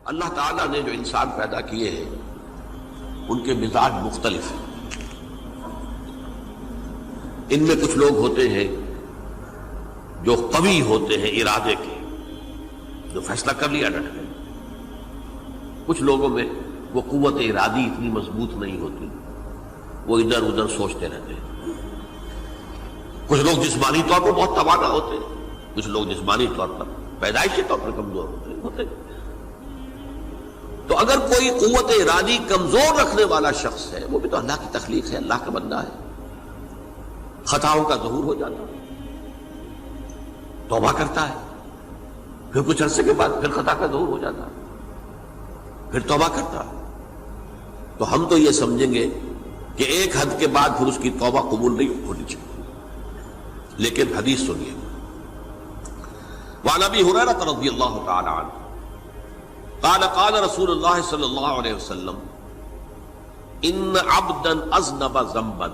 اللہ تعالیٰ نے جو انسان پیدا کیے ہیں ان کے مزاج مختلف ہیں. ان میں کچھ لوگ ہوتے ہیں جو قوی ہوتے ہیں ارادے کے، جو فیصلہ کر لیا ڈٹ گئے. کچھ لوگوں میں وہ قوت ارادی اتنی مضبوط نہیں ہوتی، وہ ادھر ادھر سوچتے رہتے ہیں. کچھ لوگ جسمانی طور پر بہت توانا ہوتے ہیں، کچھ لوگ جسمانی طور پر پیدائشی طور پر کمزور ہوتے ہیں. تو اگر کوئی قوت ارادی کمزور رکھنے والا شخص ہے، وہ بھی تو اللہ کی تخلیق ہے، اللہ کا بندہ ہے، خطاؤں کا ظہور ہو جاتا ہے، توبہ کرتا ہے، پھر کچھ عرصے کے بعد پھر خطا کا ظہور ہو جاتا ہے، پھر توبہ کرتا ہے. تو ہم تو یہ سمجھیں گے کہ ایک حد کے بعد پھر اس کی توبہ قبول نہیں ہونی چاہیے. لیکن حدیث سنیے. وعن ابی ہریرہ رضی اللہ تعالی عنہ قال قال رسول اللہ صلی اللہ علیہ وسلم ان عبدا اذنب ذنبا،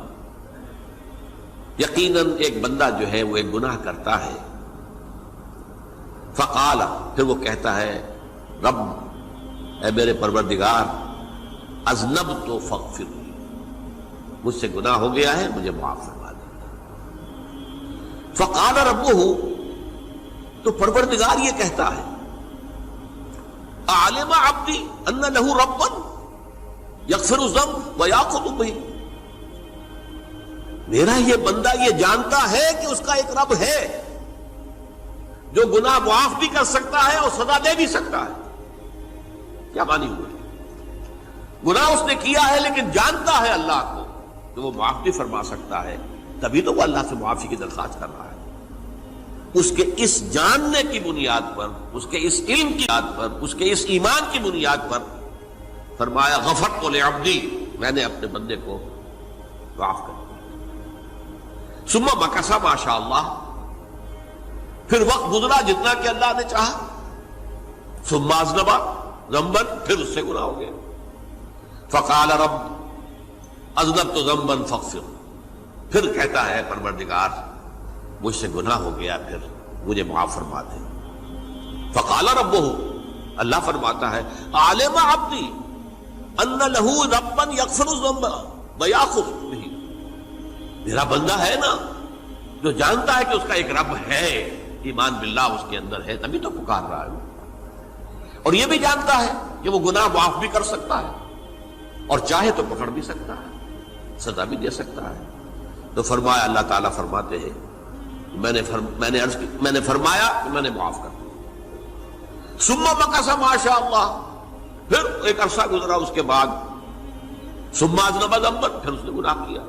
یقیناً ایک بندہ جو ہے وہ ایک گناہ کرتا ہے. فقال، پھر وہ کہتا ہے رب، اے میرے پروردگار، اذنبت فاغفر لی، مجھ سے گناہ ہو گیا ہے، مجھے معاف فرما دے. فقال ربہ، تو پروردگار یہ کہتا ہے اعلم عبدی ان لہ ربا یغفر الذنب ویأخذ بہ، میرا یہ بندہ یہ جانتا ہے کہ اس کا ایک رب ہے جو گناہ معاف بھی کر سکتا ہے اور سزا دے بھی سکتا ہے. کیا معنی ہوئے؟ گناہ اس نے کیا ہے لیکن جانتا ہے اللہ کو کہ وہ معاف بھی فرما سکتا ہے، تبھی تو وہ اللہ سے معافی کی درخواست کر رہا ہے. اس کے اس جاننے کی بنیاد پر، اس کے اس علم کی بنیاد پر، اس کے اس ایمان کی بنیاد پر فرمایا غفرت لعبدی، میں نے اپنے بندے کو معاف کر دیا. ثم مکث ما شاء اللہ، پھر وقت گزرا جتنا کہ اللہ نے چاہا. ثم اذنب ذنبا، پھر اس سے گناہ ہو گیا. فقال رب اذنبت ذنبا فاغفر، پھر کہتا ہے پروردگار مجھ سے گناہ ہو گیا، پھر مجھے معاف فرما دے. فقال ربہ، اللہ فرماتا ہے عالم عبدی ان لہ ربا یغفر الذنب ویأخذ بہ، میرا بندہ ہے نا جو جانتا ہے کہ اس کا ایک رب ہے، ایمان باللہ اس کے اندر ہے، تبھی تو پکار رہا ہے. اور یہ بھی جانتا ہے کہ وہ گناہ معاف بھی کر سکتا ہے اور چاہے تو پکڑ بھی سکتا ہے، سزا بھی دے سکتا ہے. تو فرمایا، اللہ تعالیٰ فرماتے ہیں میں نے فرمایا کہ میں نے معاف کر دیا. ثم مکث ما شاء اللہ، پھر ایک عرصہ گزرا اس کے بعد. ثم اذنب ذنبا، پھر اس نے گناہ کیا.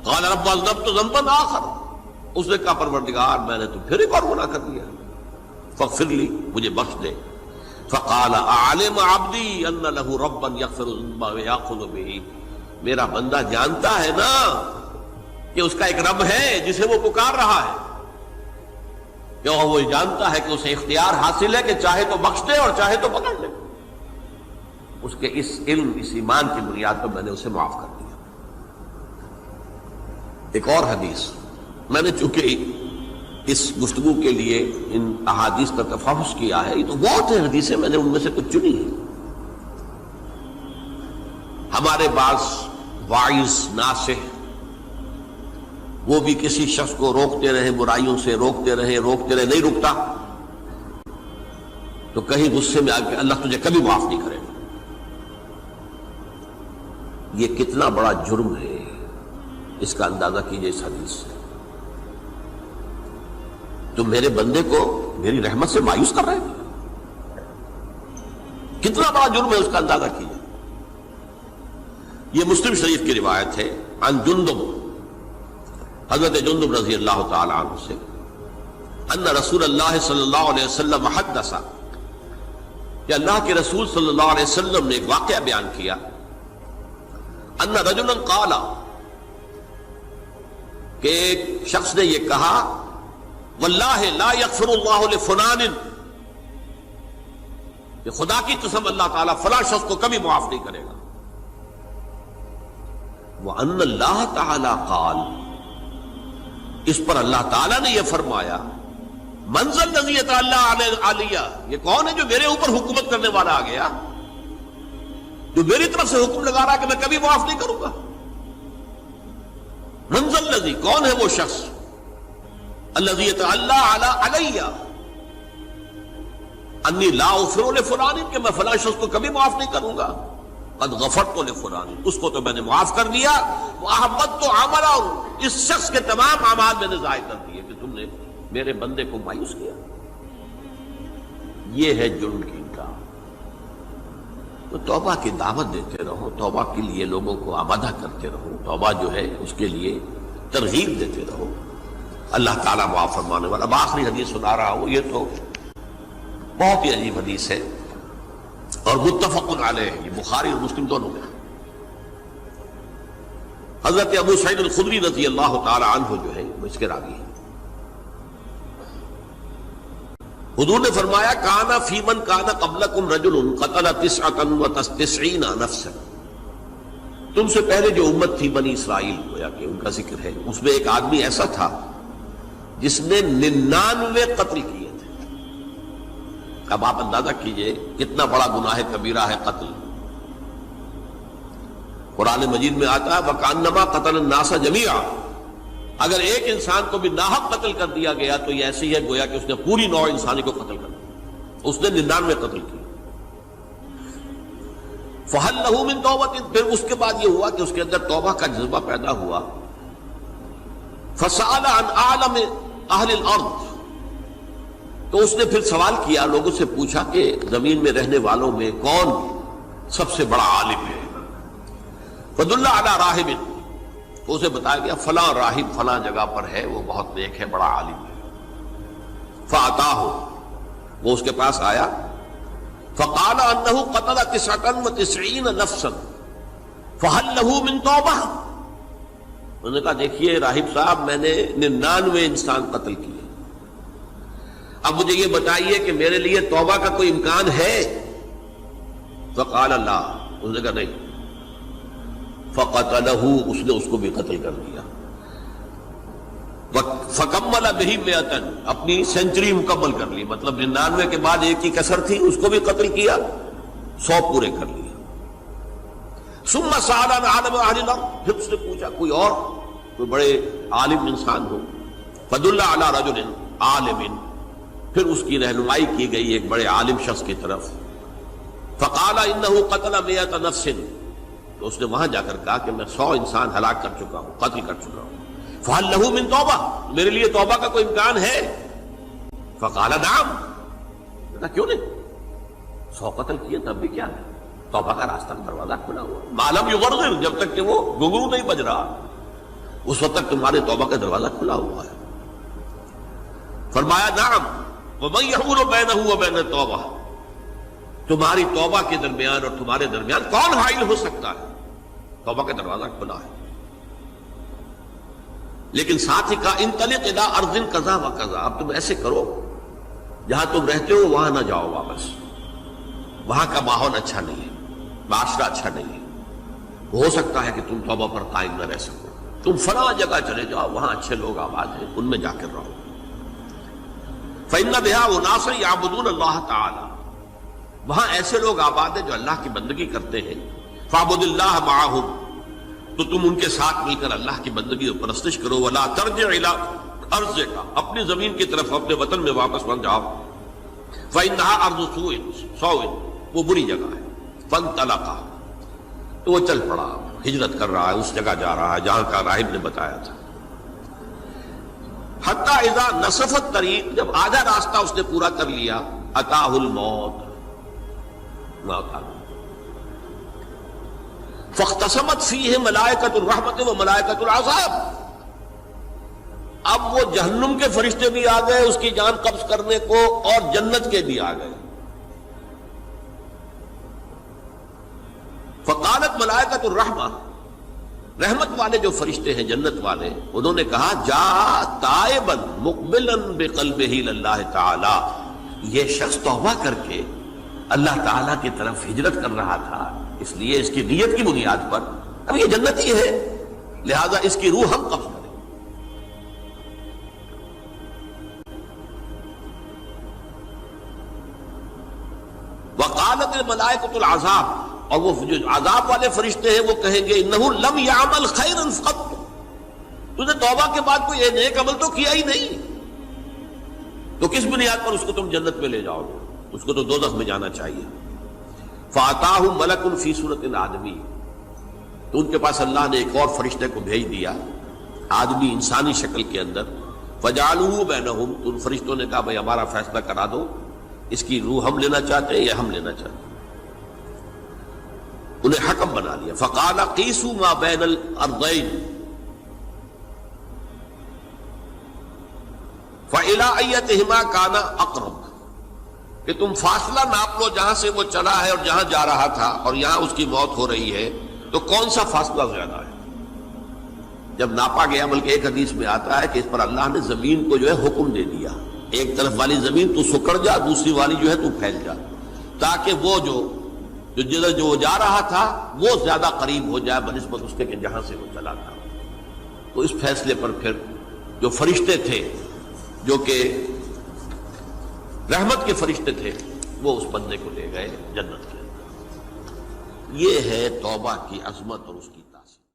قال رب اذنبت ذنبا آخر، اس نے کہا پروردگار میں نے تو پھر ایک اور گناہ کر دیا، فاغفر لی، مجھے بخش دے. فقال اعلم عبدی ان لہ ربا یغفر الذنب ویأخذ بہ، میرا بندہ جانتا ہے نا کہ اس کا ایک رب ہے جسے وہ پکار رہا ہے، کہ وہ جانتا ہے کہ اسے اختیار حاصل ہے کہ چاہے تو بخش دے اور چاہے تو پکڑ لے. اس کے اس علم، اس ایمان کی بنیاد پر میں نے اسے معاف کر دیا. ایک اور حدیث، میں نے چونکہ اس گفتگو کے لیے ان احادیث کا تفحص کیا ہے، یہ تو بہت ہیں حدیثیں، میں نے ان میں سے کچھ چنی ہیں. ہمارے بعض واعظ ناصح وہ بھی کسی شخص کو روکتے رہے، برائیوں سے روکتے رہے، نہیں رکتا تو کہیں غصے میں آ کے اللہ تجھے کبھی معاف نہیں کرے گا. یہ کتنا بڑا جرم ہے، اس کا اندازہ کیجئے اس حدیث سے. تم میرے بندے کو میری رحمت سے مایوس کر رہے ہیں، کتنا بڑا جرم ہے، اس کا اندازہ کیجئے. یہ مسلم شریف کی روایت ہے عن جندب، حضرت جندب رضی اللہ تعالی عنہ سے، ان رسول اللہ صلی اللہ علیہ وسلم حدث، کہ اللہ کے رسول صلی اللہ علیہ وسلم نے ایک واقعہ بیان کیا. ان رجلا قال، کہ ایک شخص نے یہ کہا واللہ لا یغفر اللہ لفلان، کہ خدا کی قسم اللہ تعالیٰ فلاں شخص کو کبھی معاف نہیں کرے گا. وَأَنَّ اللَّهَ تَعَالَى قَالَ، اس پر اللہ تعالیٰ نے یہ فرمایا منزل نزیت اللہ علیہ، یہ کون ہے جو میرے اوپر حکومت کرنے والا آ گیا، جو میری طرف سے حکم لگا رہا ہے کہ میں کبھی معاف نہیں کروں گا؟ منزل نزی، کون ہے وہ شخص؟ الذی اللہ علیہ انی لا اغفر لفلان، کہ میں فلاں شخص کو کبھی معاف نہیں کروں گا، قد غفرت لفلان، اس کو تو میں نے معاف کر دیا، واحبطت عملہ، اس شخص کے تمام اعمال میں نے ضائع کر دیے کہ تم نے میرے بندے کو مایوس کیا۔ یہ ہے جرم کی انکار۔ تو توبہ کی دعوت دیتے رہو، توبہ کے لیے لوگوں کو آمادہ کرتے رہو، توبہ جو ہے اس کے لیے ترغیب دیتے رہو، اللہ تعالیٰ معاف فرمانے والا۔ اب آخری حدیث سنا رہا ہوں، یہ تو بہت ہی عجیب حدیث ہے اور متفق علیہ، یہ بخاری اور مسلم دونوں میں۔ حضرت ابو سعید الخدری رضی اللہ تعالی عنہ جو ہے وہ اس کے راوی ہیں۔ حضور نے فرمایا کانا فی من کانا قبلکم رجل قتل 99 نفسا، تم سے پہلے جو امت تھی بنی اسرائیل، گویا کہ ان کا ذکر ہے، اس میں ایک آدمی ایسا تھا جس نے 99 قتل کیے تھے۔ اب آپ اندازہ کیجئے کتنا بڑا گناہ کبیرہ ہے قتل۔ قرآن مجید میں آتا ہے وَكَأَنَّمَا قَتَلَ النَّاسَ جَمِيعًا، اگر ایک انسان کو بھی ناحق قتل کر دیا گیا تو یہ ایسی ہے گویا کہ اس نے پوری نوع انسانی کو قتل کر دیا، اس نے 99 قتل کیے۔ فَهَلْ لَهُ مِن تَوْبَةٍ، پھر اس کے بعد یہ ہوا کہ اس کے اندر توبہ کا جذبہ پیدا ہوا۔ فَسَأَلَ عَنْ أَعْلَمِ أَهْلِ الْأَرْضِ، تو اس نے پھر سوال کیا، لوگوں سے پوچھا کہ زمین میں رہنے والوں میں کون سب سے بڑا عالم ہے؟ فَدُلَّ عَلَى رَاهِبٍ، تو اسے بتایا گیا فلاں راہب فلاں جگہ پر ہے، وہ بہت نیک ہے، بڑا عالم ہے۔ فَأَتَاهُ، وہ اس کے پاس آیا، فَقَالَ أَنَّهُ قَتَلَ 99 نَفْسًا فَهَلْ لَهُ مِن تَوْبَةٍ، انہوں نے کہا دیکھیے راہب صاحب، میں نے 99 انسان قتل کیے، اب مجھے یہ بتائیے کہ میرے لیے توبہ کا کوئی امکان ہے؟ فَقَالَ لَا، انہوں نے کہا نہیں۔ فَقَتَلَهُ، اس نے اس کو بھی قتل کر دیا۔ فَكَمَّلَ بِهِ 100، اپنی سینچری مکمل کر لی، مطلب 99 کے بعد ایک کی کسر تھی، اس کو بھی قتل کیا، 100 پورے کر لیا۔ ثُمَّ سَأَلَ عَنْ عَالِمِ أَهْلِ الْأَرْضِ، پھر اس نے پوچھا کوئی اور، کوئی بڑے عالم انسان ہو۔ فَدُلَّ عَلَى رَجُلٍ عَالِمٍ، پھر اس کی رہنمائی کی گئی ایک بڑے عالم شخص کی طرف۔ فَقَالَ إِنَّهُ قَتَلَ 100 نَفْسٍ، تو اس نے وہاں جا کر کہا کہ میں 100 انسان ہلاک کر چکا ہوں، قتل کر چکا ہوں۔ فَهَلْ لَهُ مِن تَوْبَةٍ، میرے لیے توبہ کا کوئی امکان ہے؟ فَقَالَ نَعَمْ، کہا کیوں نہیں، 100 قتل کیے تب بھی کیا ہے، توبہ کا راستہ دروازہ کھلا ہوا، مَا لَمْ يُغَرْغِرْ، جب تک کہ وہ گھنگرو نہیں بج رہا اس وقت تک تمہارے توبہ کا دروازہ کھلا ہوا ہے۔ فرمایا نعم، وَمَن يَحُولُ بَيْنَهُ وَبَيْنَ التَّوْبَةِ، تمہاری توبہ کے درمیان اور تمہارے درمیان کون حائل ہو سکتا ہے؟ توبہ کا دروازہ کھلا ہے۔ لیکن ساتھ ہی کہا انطلق الی ارض کذا و کذا، اب تم ایسے کرو جہاں تم رہتے ہو وہاں نہ جاؤ واپس، وہاں کا ماحول اچھا نہیں ہے، معاشرہ اچھا نہیں ہے، ہو سکتا ہے کہ تم توبہ پر قائم نہ رہ سکو، تم فلاں جگہ چلے جاؤ، وہاں اچھے لوگ آباد ہیں، ان میں جا کر رہو۔ فإن بها أناسا يعبدون اللہ تعالی، وہاں ایسے لوگ آباد ہیں جو اللہ کی بندگی کرتے ہیں۔ فاعبد اللہ معهم، تو تم ان کے ساتھ مل کر اللہ کی بندگی اور پرستش کرو۔ ولا ترجع الى ارضک، اپنی زمین کی طرف اپنے وطن میں واپس مت جاؤ۔ فانها ارض سوء، وہ بری جگہ ہے۔ فانطلقا، تو وہ چل پڑا، ہجرت کر رہا ہے، اس جگہ جا رہا ہے جہاں کا راہب نے بتایا تھا۔ حتی اذا نصف الطریق، جب آدھا راستہ اس نے پورا کر لیا، اتاہ الموت، موت آ گئی۔ فاختصمت فیہ ملائکۃ الرحمت و ملائکۃ العذاب، اب وہ جہنم کے فرشتے بھی آ گئے اس کی جان قبض کرنے کو، اور جنت کے بھی آ گئے۔ فقالت ملائکۃ الرحمہ، رحمت والے جو فرشتے ہیں جنت والے، انہوں نے کہا جا تائبا مقبلا بقلبہ للہ تعالی، یہ شخص توبہ کر کے اللہ تعالیٰ کی طرف ہجرت کر رہا تھا، اس لیے اس کی نیت کی بنیاد پر اب یہ جنتی ہے، لہذا اس کی روح ہم قبض کریں۔ وقالت الملائکۃ العذاب، اور وہ جو عذاب والے فرشتے ہیں وہ کہیں گے انہ لم یعمل خیرا قط، تو نے توبہ کے بعد کوئی نیک عمل تو کیا ہی نہیں، تو کس بنیاد پر اس کو تم جنت میں لے جاؤ گے؟ اس کو تو دوزخ میں جانا چاہیے۔ فاتاہ ملک فی صورت آدمی، تو ان کے پاس اللہ نے ایک اور فرشتے کو بھیج دیا آدمی انسانی شکل کے اندر، فجعلوہ بینہم، تو ان فرشتوں نے کہا بھائی ہمارا فیصلہ کرا دو، اس کی روح ہم لینا چاہتے ہیں یا ہم لینا چاہتے ہیں، انہیں حکم بنا لیا۔ فقال قیسوا ما بین الارضین فإلی ایتہما کان اقرب، کہ تم فاصلہ ناپ لو جہاں سے وہ چلا ہے اور جہاں جا رہا تھا اور یہاں اس کی موت ہو رہی ہے، تو کون سا فاصلہ زیادہ ہے؟ جب ناپا گیا، بلکہ ایک حدیث میں آتا ہے کہ اس پر اللہ نے زمین کو جو ہے حکم دے دیا، ایک طرف والی زمین تو سکڑ جا، دوسری والی جو ہے تو پھیل جا، تاکہ وہ جو جدھر جو جا رہا تھا وہ زیادہ قریب ہو جائے بنسبت اس کے کہ جہاں سے وہ چلا تھا۔ تو اس فیصلے پر پھر جو فرشتے تھے جو کہ رحمت کے فرشتے تھے وہ اس بندے کو لے گئے جنت کے اندر۔ یہ ہے توبہ کی عظمت اور اس کی تاثیر۔